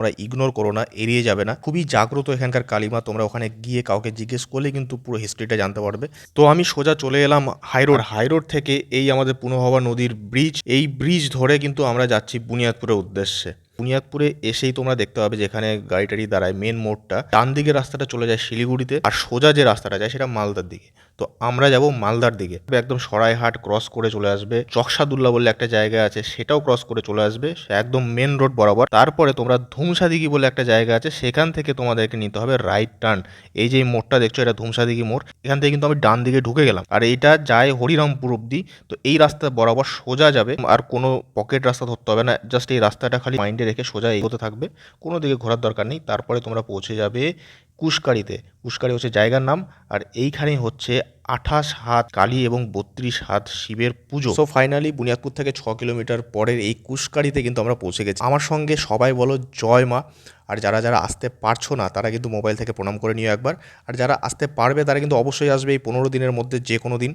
তোমরা ইগনোর করো না, এড়িয়ে যাবে না। খুবই জাগ্রত এখানকার কালীমা। তোমরা ওখানে গিয়ে কাউকে জিজ্ঞেস করলে কিন্তু পুরো হিস্ট্রিটা জানতে পারবে। তো আমি সোজা চলে এলাম হাইরোড। হাইরোড থেকে এই আমাদের পুনর্ভবা নদীর ব্রিজ, এই ব্রিজ ধরে কিন্তু আমরা যাচ্ছি বুনিয়াদপুরের উদ্দেশ্যে। বুনিয়াদপুরে এসেই তোমরা দেখতে পাবে যেখানে গাড়ি টাড়ি দাঁড়ায়, মেন মোড়টা, ডান দিকের রাস্তাটা চলে যায় শিলিগুড়িতে, আর সোজা যে রাস্তাটা যায় সেটা মালদার দিকে। তো আমরা যাব মালদার দিকে। একদম সরাইহাট ক্রস করে চলে আসবে, চকসাদুল্লা বলে একটা জায়গা আছে সেটাও ক্রস করে চলে আসবে, একদম মেন রোড বরাবর। তারপরে তোমরা ধুমসাদিঘি বলে একটা জায়গা আছে, সেখান থেকে তোমাদেরকে নিতে হবে রাইট টার্ন। এই যে মোড়টা দেখছো এটা ধুমসাদিঘি মোড়, এখান থেকে কিন্তু আমি ডান দিকে ঢুকে গেলাম, আর এইটা যায় হরিরামপুর অব্দি। তো এই রাস্তা বরাবর সোজা যাবে, আর কোনো পকেট রাস্তা ধরতে হবে না, জাস্ট এই রাস্তাটা খালি মাইন্ডে রেখে সোজা এগোতে থাকবে, কোনো দিকে ঘোরার দরকার নেই। তারপরে তোমরা পৌঁছে যাবে কুশকাড়িতে। কুশকাড়ি হচ্ছে জায়গার নাম, আর এইখানেই হচ্ছে 28 হাত কালী এবং 32 হাত শিবের পুজো। সো ফাইনালি বুনিয়াদপুর থেকে 6 কিলোমিটার পরের এই কুশকাড়িতে কিন্তু আমরা পৌঁছে গেছি। আমার সঙ্গে সবাই বলো জয় মা। আর যারা যারা আসতে পারছো না তারা কিন্তু মোবাইল থেকে প্রণাম করে নিও একবার, আর যারা আসতে পারবে তারা কিন্তু অবশ্যই আসবে এই 15 দিনের মধ্যে যে কোনো দিন।